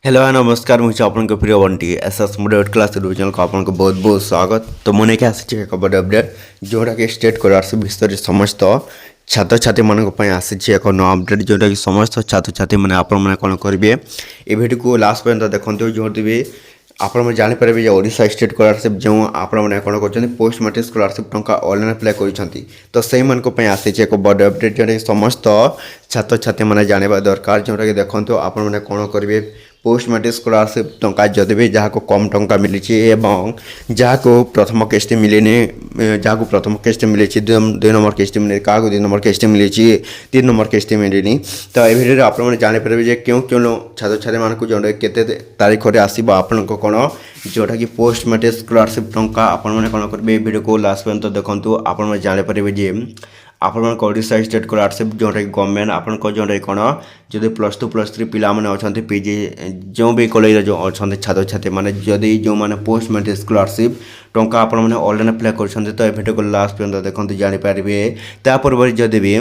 Hello नमस्कार मुझे आपन प्रिय बंटी एसएस मोडेट क्लास चैनल को आपन बहुत बहुत स्वागत। तो मन के आसी एक बड़ अपडेट जोटा कि स्टेट स्कॉलरशिप विषय समस्त छात्र छात्री मान आसी एक नुआ अपडेट जोटा कि समस्त छात्र छात्री मैंने आपण कौन करेंगे ये वीडियो को लास्ट पर्यंत देखते जो भी आपण जानीपर ओडिशा स्टेट स्कॉलरशिप जो आपने कौन कर पोस्ट मैट्रिक स्कॉलरशिप टंका ऑनलाइन अप्लाई कर तो से आसी एक बड़ अपडेट जोटा कि समस्त छात्र छात्री मैंने जानवा दरकार जोटा कि देखो आपने कौन करेंगे पोस्ट मैट्रिक स्कॉलरशिप टंका जदि भी जहाँ को कम टंका मिली जहाँ को प्रथम किस्ती मिलनी जहाँ को प्रथम किस्ती मिली दुई नंबर किस्ती मिले क्या दुई नंबर किस्ती मिली 3 नंबर किस्ती मिलनी। तो ये भिडियो आपने जानीपर क्यों क्यों छात्र छात्री मानक जो केते तारीख में आसो आपण कौन जोटा कि पोस्ट मैट्रिक स्कॉलरशिप टंका आपने कौन करेंगे वीडियो को लास्ट पर्यंत देखो आप जानीपर आपण ओडिशा स्टेट स्कॉलरशिप जोटा कि गवर्नमेंट आपन जोटा कौन जदि +2 +3 पिला माने अछंती पीजी जो भी कॉलेज जो अछंती छात्र छात्री माने जदि जो माने पोस्ट मैट्रिक स्कॉलरशिप टंका आपण माने ऑनलाइन अप्लाई करछंती तो ए वीडियो को लास्ट पर्यंत देखंतु जानि पारिबे। तापर जदि भी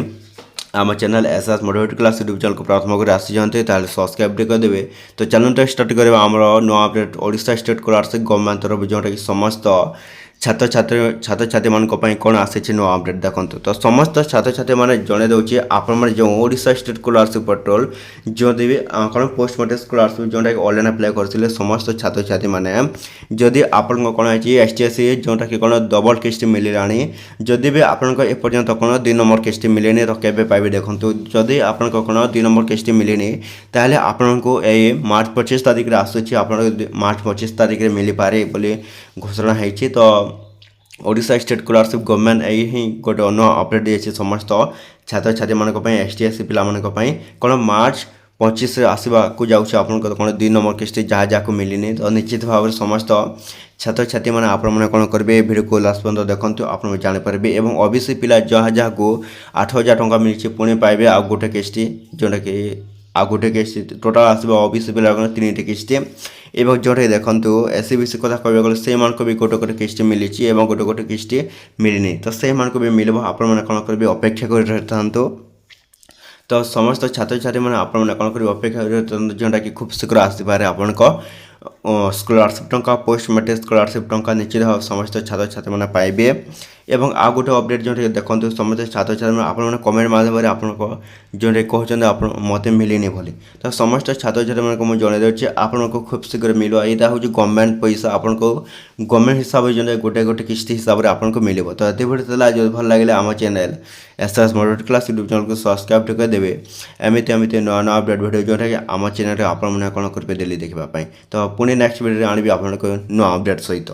आम channel SS motivate class YouTube channel को प्रथम कर आसी जाते ताले सब्सक्राइब करदेवे। तो चैनल स्टार्ट करवा आम नुआ update Odisha state scholarship government तरफ जोटा कि समस्त छात्र छात्री मान कौन आसी नुआ अपडेट देखते। तो समस्त छात्र छात्री मैंने जन दूसरे आपण जो ओडिशा स्टेट स्कॉलरशिप पोर्टल जो भी कौन पोस्ट मैट्रिक स्कॉलरशिप जोटा कि ऑनलाइन अप्लाई करते समस्त छात्र छात्री मैंने जदि आपण कौन है एसटीएससी जोटा कि कौन डबल किस्ती मिलानी जदि भी आपण एपर्यंत कौन 2 नंबर किस्ती मिलेनी तो केबे पाइबे देखो जदि आपण कौन 2 नंबर किस्ती मिलेनी ताहले आपण को ए मार्च 25 तारीख आसूँ आप मार्च 25 तारीख में मिल पारे बोली घोषणा होती। तो ओडिशा स्टेट स्कॉलरशिप गवर्नमेंट यही गोटे अन्न अपडेट दिए समस्त छात्र छात्री मानक एसटीएससी पिला कौन मार्च 25 आसवाक जाऊँच आप कौन 2 नंबर किस्ती जहाँ जहाँ को मिलनी। तो निश्चित भाव में समस्त छात्र छात्री मैंने आपने कौन करेंगे वीडियो को लास्ट पर्यंत देखते आप जानीपारे। और ओबीसी पिला जहाँ जहाँ को 8,000 टंका मिली पुणी पाइबे आ गोटे किस्ती जोटा कि आ गोटे किस्ती टोटाल आसो ओबीसी पिला 3टी किस्ती एवं जोटे देखो एससीबीसी कथा कह गले से भी गोटे गोटे किस्ती मिली गोटे गोटे किस्ती मिलनी। तो से भी मिल आपने कौन करेंगे अपेक्षा कर। तो समस्त छात्र छात्री मैंने आपने कौन करेंगे अपेक्षा जोटा कि खूब शीघ्र आसपे आपण स्कॉलरशिप टंका पोस्ट मैट्रिक स्कॉलरशिप टंका निश्चित भाव समस्त छात्र छात्री मैंने पाइबे। एवं आ गोटे अपडेट जो देखते समस्त छात्र छात्री आपने कमेंट माध्यम आप जो कहते आप मत मिलनी बोली। तो समस्त छात्र छात्री मैं मुझे जन दूसरी आपको खूब शीघ्र मिल यहाँ हूँ गवर्नमेंट पैसा आपको गवर्नमेंट हिसाब से जो गोटे गोटे किस्ती हिसाब से आपको मिल। तो ये भिडियो जो भल लगे आम channel SS motivate class YouTube channel को सब्सक्राइब करदेवे एमती एमती नुआ नुआ अपडेट भिडियो जोटा कि आम चैनल आपने कौन करेंगे डेली देखापी। तो पुणी नेक्स्ट भिडियो आनी आपको नुआ अपडेट सहित।